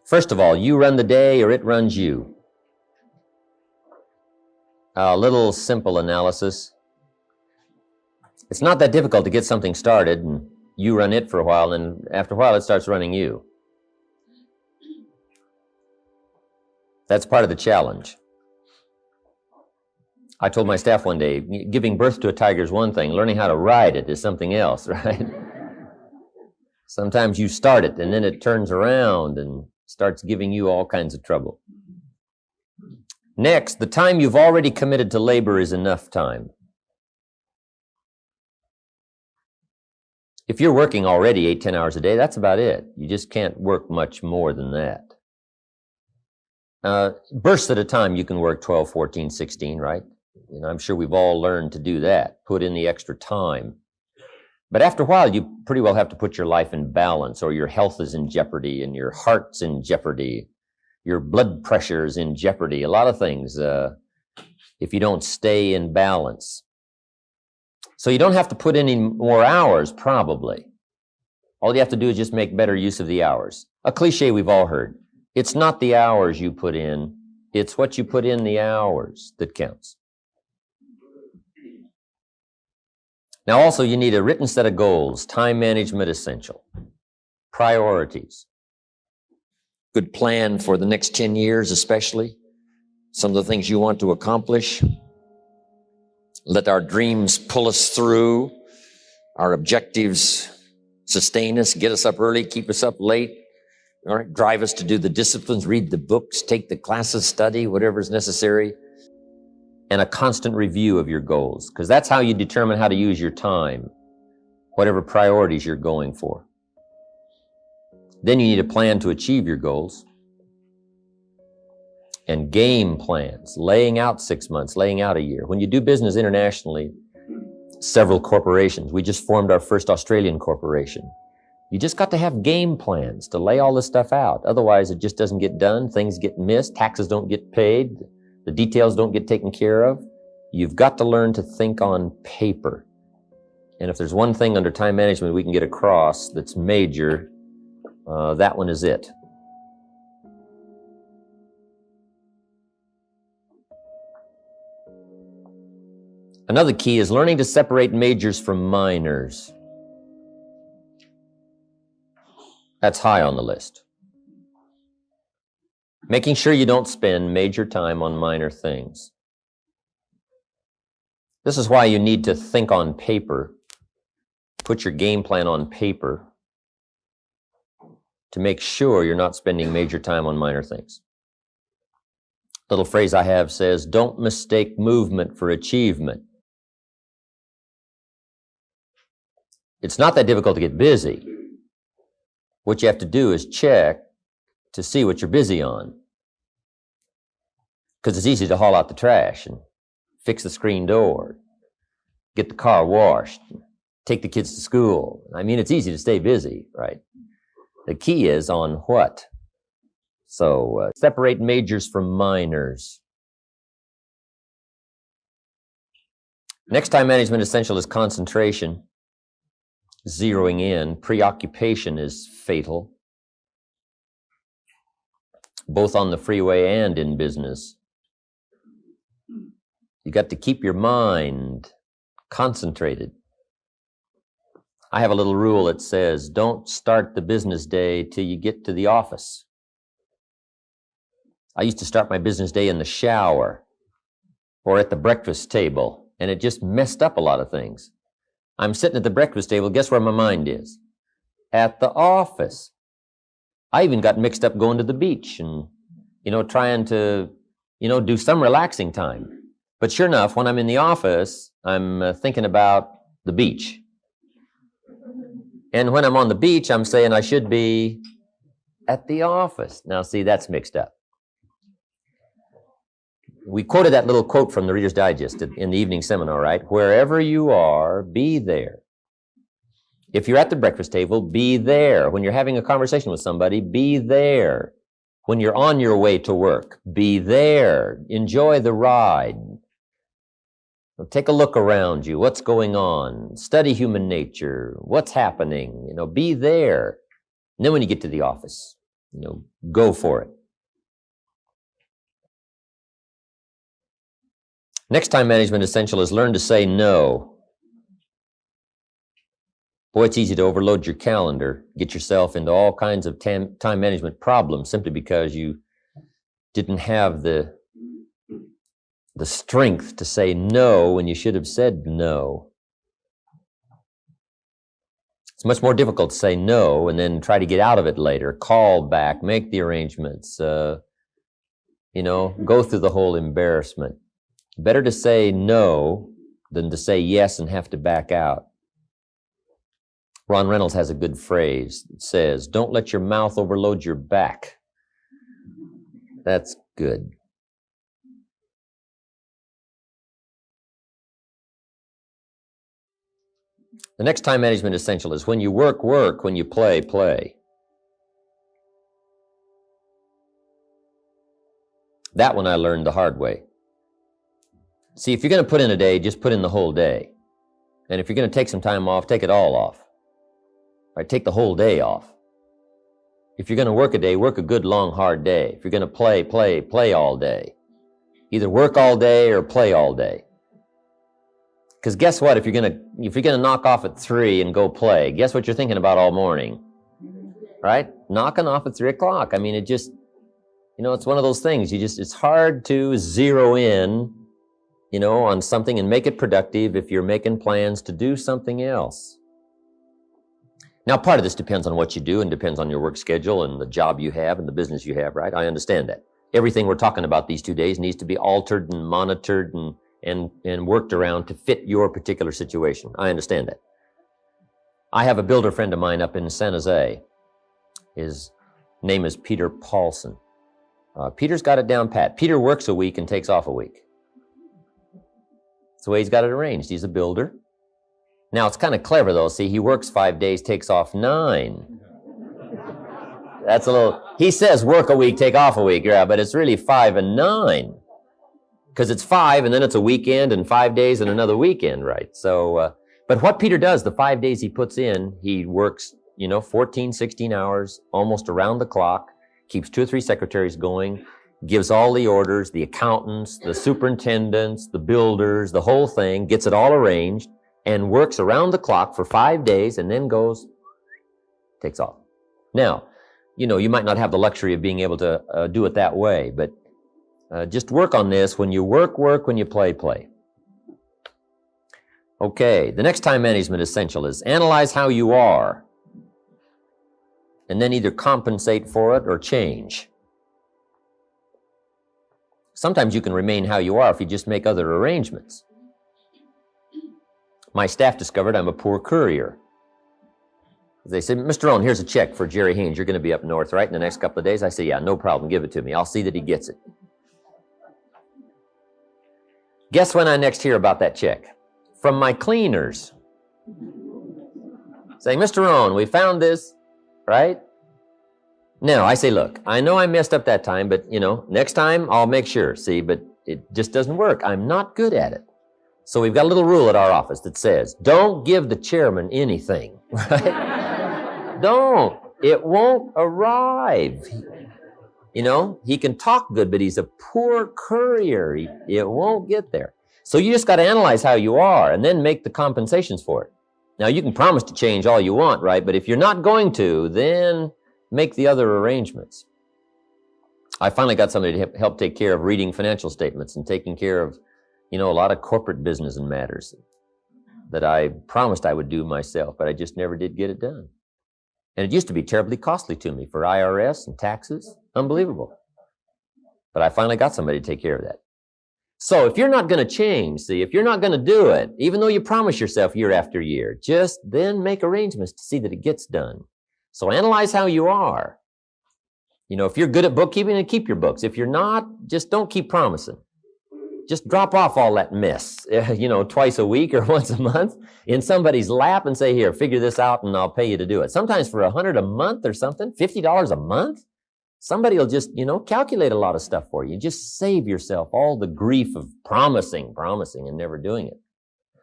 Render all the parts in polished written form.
First of all, you run the day or it runs you. A little simple analysis. It's not that difficult to get something started, and you run it for a while, and after a while it starts running you. That's part of the challenge. I told my staff one day, giving birth to a tiger is one thing, learning how to ride it is something else, right? Sometimes you start it, and then it turns around and starts giving you all kinds of trouble. Next, the time you've already committed to labor is enough time. If you're working already 8-10 hours a day, that's about it. You just can't work much more than that. Bursts at a time, you can work 12, 14, 16, right? And I'm sure we've all learned to do that, put in the extra time. But after a while, you pretty well have to put your life in balance, or your health is in jeopardy, and your heart's in jeopardy, your blood pressure is in jeopardy, a lot of things, if you don't stay in balance. So you don't have to put any more hours, probably. All you have to do is just make better use of the hours. A cliche we've all heard. It's not the hours you put in, it's what you put in the hours that counts. Now also, you need a written set of goals, time management essential, priorities. Good plan for the next 10 years especially, some of the things you want to accomplish. Let our dreams pull us through, our objectives sustain us, get us up early, keep us up late, all right, drive us to do the disciplines, read the books, take the classes, study, whatever is necessary. And a constant review of your goals, because that's how you determine how to use your time, whatever priorities you're going for. Then you need a plan to achieve your goals. And game plans, laying out 6 months, laying out a year. When you do business internationally, several corporations, we just formed our first Australian corporation. You just got to have game plans to lay all this stuff out. Otherwise, it just doesn't get done. Things get missed. Taxes don't get paid. The details don't get taken care of. You've got to learn to think on paper. And if there's one thing under time management we can get across that's major, that one is it. Another key is learning to separate majors from minors. That's high on the list. Making sure you don't spend major time on minor things. This is why you need to think on paper, put your game plan on paper to make sure you're not spending major time on minor things. Little phrase I have says, don't mistake movement for achievement. It's not that difficult to get busy. What you have to do is check to see what you're busy on. Because it's easy to haul out the trash and fix the screen door, get the car washed, take the kids to school. I mean, it's easy to stay busy, right? The key is on what? So separate majors from minors. Next time management essential is concentration, zeroing in. Preoccupation is fatal, both on the freeway and in business. You got to keep your mind concentrated. I have a little rule that says, don't start the business day till you get to the office. I used to start my business day in the shower or at the breakfast table, and it just messed up a lot of things. I'm sitting at the breakfast table, guess where my mind is? At the office. I even got mixed up going to the beach and, trying to, do some relaxing time. But sure enough, when I'm in the office, I'm thinking about the beach. And when I'm on the beach, I'm saying I should be at the office. Now, see, that's mixed up. We quoted that little quote from the Reader's Digest in the evening seminar, right? Wherever you are, be there. If you're at the breakfast table, be there. When you're having a conversation with somebody, be there. When you're on your way to work, be there. Enjoy the ride. Take a look around you. What's going on? Study human nature. What's happening? Be there. And then when you get to the office, Go for it. Next time management essential is learn to say no. Boy, it's easy to overload your calendar, get yourself into all kinds of time management problems simply because you didn't have the strength to say no when you should have said no. It's much more difficult to say no and then try to get out of it later, call back, make the arrangements, go through the whole embarrassment. Better to say no than to say yes and have to back out. Ron Reynolds has a good phrase. It says, "Don't let your mouth overload your back." That's good. The next time management essential is when you work, work. When you play, play. That one I learned the hard way. See, if you're going to put in a day, just put in the whole day. And if you're going to take some time off, take it all off. Right? Take the whole day off. If you're going to work a day, work a good, long, hard day. If you're going to play, play, play all day. Either work all day or play all day. Because guess what? If you're going to knock off at 3 and go play, guess what you're thinking about all morning? Right? Knocking off at 3 o'clock. I mean, it just, it's one of those things. It's hard to zero in, on something and make it productive if you're making plans to do something else. Now, part of this depends on what you do and depends on your work schedule and the job you have and the business you have, right? I understand that. Everything we're talking about these 2 days needs to be altered and monitored and worked around to fit your particular situation. I understand that. I have a builder friend of mine up in San Jose. His name is Peter Paulson. Peter's got it down pat. Peter works a week and takes off a week. That's the way he's got it arranged. He's a builder. Now, it's kind of clever, though. See, he works 5 days, takes off 9. That's a little... He says work a week, take off a week, yeah, but it's really 5 and 9. Because it's 5, and then it's a weekend, and 5 days, and another weekend, right? So, but what Peter does, the 5 days he puts in, he works, 14, 16 hours, almost around the clock, keeps 2 or 3 secretaries going, gives all the orders, the accountants, the superintendents, the builders, the whole thing, gets it all arranged, and works around the clock for 5 days, and then takes off. Now, you might not have the luxury of being able to do it that way, but just work on this. When you work, work. When you play, play. Okay, the next time management essential is analyze how you are, and then either compensate for it or change. Sometimes you can remain how you are if you just make other arrangements. My staff discovered I'm a poor courier. They said, "Mr. Rohn, here's a check for Jerry Haynes. You're going to be up north, right, in the next couple of days?" I said, "Yeah, no problem. Give it to me. I'll see that he gets it." Guess when I next hear about that check? From my cleaners. Saying, "Mr. Rohn, we found this," right? Now, I say, "Look, I know I messed up that time, but, next time I'll make sure." See, but it just doesn't work. I'm not good at it. So we've got a little rule at our office that says, don't give the chairman anything, right? Don't. It won't arrive. He can talk good, but he's a poor courier. It won't get there. So you just got to analyze how you are and then make the compensations for it. Now, you can promise to change all you want, right? But if you're not going to, then make the other arrangements. I finally got somebody to help take care of reading financial statements and taking care of a lot of corporate business and matters that I promised I would do myself, but I just never did get it done. And it used to be terribly costly to me for IRS and taxes. Unbelievable. But I finally got somebody to take care of that. So if you're not going to change, if you're not going to do it, even though you promise yourself year after year, just then make arrangements to see that it gets done. So analyze how you are. If you're good at bookkeeping, then keep your books. If you're not, just don't keep promising. Just drop off all that mess, twice a week or once a month in somebody's lap and say, "Here, figure this out and I'll pay you to do it." Sometimes for $100 a month or something, $50 a month, somebody will just, calculate a lot of stuff for you. Just save yourself all the grief of promising and never doing it.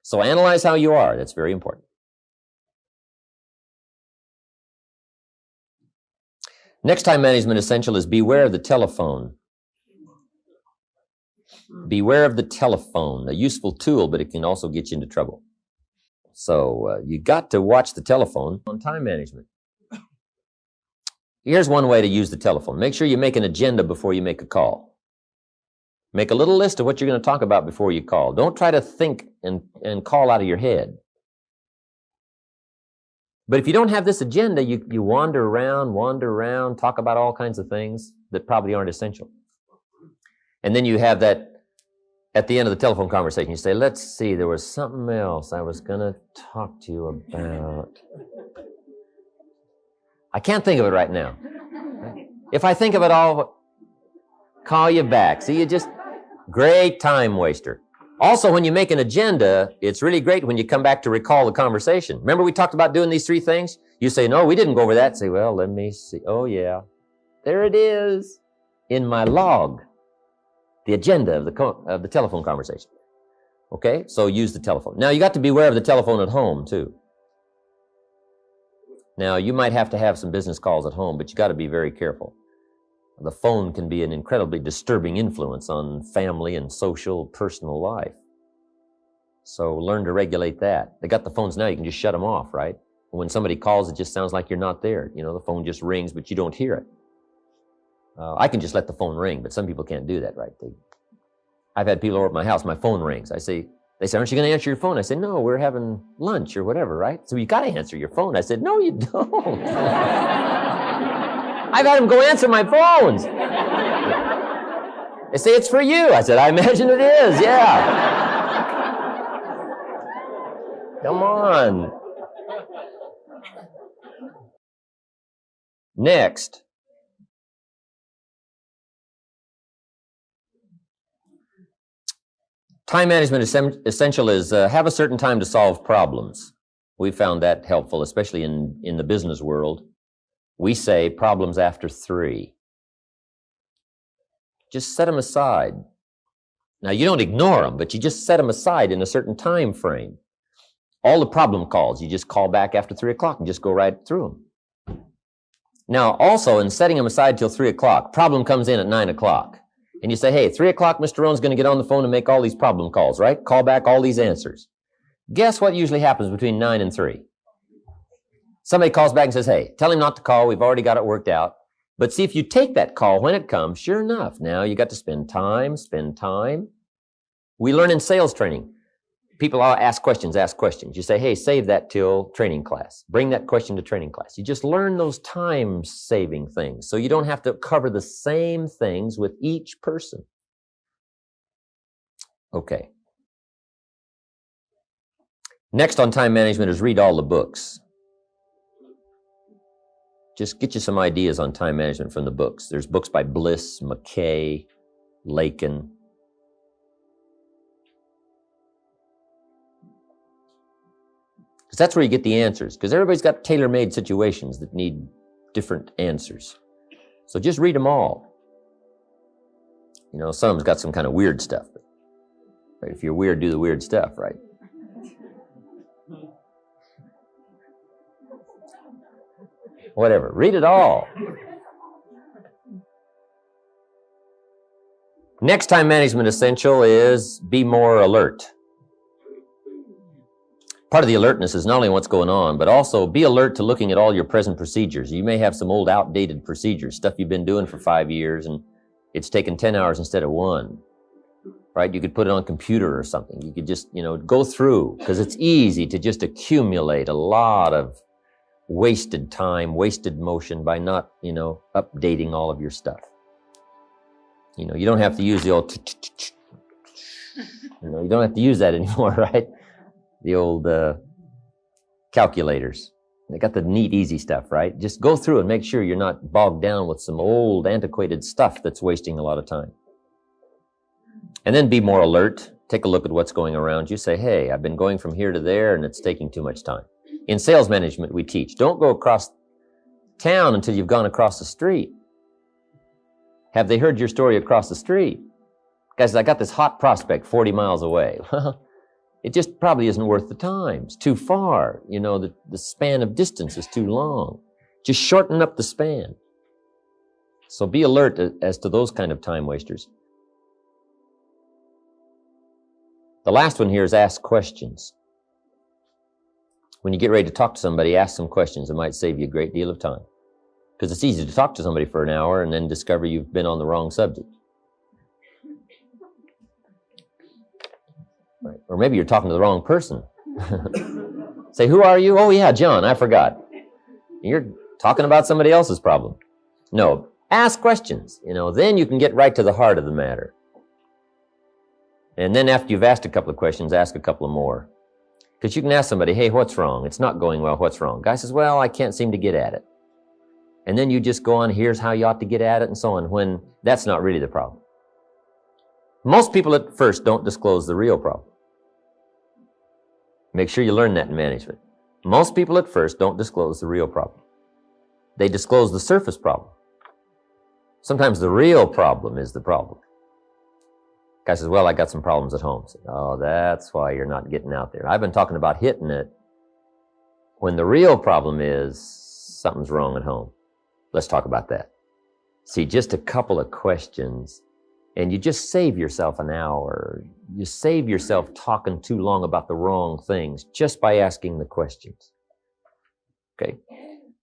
So analyze how you are. That's very important. Next time management essential is beware of the telephone. Beware of the telephone, a useful tool, but it can also get you into trouble. So you got to watch the telephone on time management. Here's one way to use the telephone. Make sure you make an agenda before you make a call. Make a little list of what you're going to talk about before you call. Don't try to think and call out of your head. But if you don't have this agenda, you wander around, talk about all kinds of things that probably aren't essential. And then you have that at the end of the telephone conversation, you say, let's see, there was something else I was going to talk to you about. I can't think of it right now. If I think of it all, call you back. See, you just, great time waster. Also, when you make an agenda, it's really great when you come back to recall the conversation. Remember we talked about doing these 3 things? You say, no, we didn't go over that. Say, well, let me see. Oh, yeah. There it is in my log, the agenda of the telephone conversation. Okay, so use the telephone. Now, you got to beware of the telephone at home, too. Now, you might have to have some business calls at home, but you got to be very careful. The phone can be an incredibly disturbing influence on family and social, personal life. So learn to regulate that. They got the phones now, you can just shut them off, right? When somebody calls, it just sounds like you're not there. You know, the phone just rings, but you don't hear it. I can just let the phone ring, but some people can't do that, right? I've had people over at my house, my phone rings. They say, aren't you going to answer your phone? I say, no, we're having lunch or whatever, right? So you got to answer your phone. I said, no, you don't. I've had them go answer my phones. They say, it's for you. I said, I imagine it is, yeah. Come on. Next. Time management essential is have a certain time to solve problems. We found that helpful, especially in the business world. We say problems after 3. Just set them aside. Now, you don't ignore them, but you just set them aside in a certain time frame. All the problem calls, you just call back after 3 o'clock and just go right through them. Now, also, in setting them aside till 3 o'clock, problem comes in at 9 o'clock. And you say, hey, 3 o'clock, Mr. Rohn's going to get on the phone and make all these problem calls, right? Call back all these answers. Guess what usually happens between 9 and 3? Somebody calls back and says, hey, tell him not to call. We've already got it worked out. But see, if you take that call when it comes, sure enough, now you got to spend time. We learn in sales training. People ask questions. You say, hey, save that till training class. Bring that question to training class. You just learn those time-saving things so you don't have to cover the same things with each person. Okay. Next on time management is read all the books. Just get you some ideas on time management from the books. There's books by Bliss, McKay, Lakin. Because that's where you get the answers. Because everybody's got tailor-made situations that need different answers. So just read them all. You know, some of them's got some kind of weird stuff. Right? If you're weird, do the weird stuff, right? Whatever. Read it all. Next time management essential is be more alert. Part of the alertness is not only what's going on, but also be alert to looking at all your present procedures. You may have some old outdated procedures, stuff you've been doing for 5 years, and it's taken 10 hours instead of 1. Right? You could put it on a computer or something. You could just, go through, because it's easy to just accumulate a lot of wasted time, wasted motion by not, updating all of your stuff. You don't have to use the old, you don't have to use that anymore, right? The old calculators. They got the neat, easy stuff, right? Just go through and make sure you're not bogged down with some old, antiquated stuff that's wasting a lot of time. And then be more alert. Take a look at what's going around you. Say, hey, I've been going from here to there and it's taking too much time. In sales management, we teach, don't go across town until you've gone across the street. Have they heard your story across the street? Guys, I got this hot prospect 40 miles away. It just probably isn't worth the time. It's too far. The span of distance is too long. Just shorten up the span. So be alert as to those kind of time wasters. The last one here is ask questions. When you get ready to talk to somebody, ask some questions. It might save you a great deal of time. Because it's easy to talk to somebody for an hour and then discover you've been on the wrong subject. Right. Or maybe you're talking to the wrong person. Say, who are you? Oh yeah, John, I forgot. You're talking about somebody else's problem. No, ask questions. Then you can get right to the heart of the matter. And then after you've asked a couple of questions, ask a couple of more. Because you can ask somebody, hey, what's wrong? It's not going well, what's wrong? Guy says, well, I can't seem to get at it. And then you just go on, here's how you ought to get at it, and so on, when that's not really the problem. Most people at first don't disclose the real problem. Make sure you learn that in management. Most people at first don't disclose the real problem. They disclose the surface problem. Sometimes the real problem is the problem. Guy says, well, I got some problems at home. Say, oh, that's why you're not getting out there. I've been talking about hitting it when the real problem is something's wrong at home. Let's talk about that. See, just a couple of questions, and you just save yourself an hour. You save yourself talking too long about the wrong things just by asking the questions. Okay?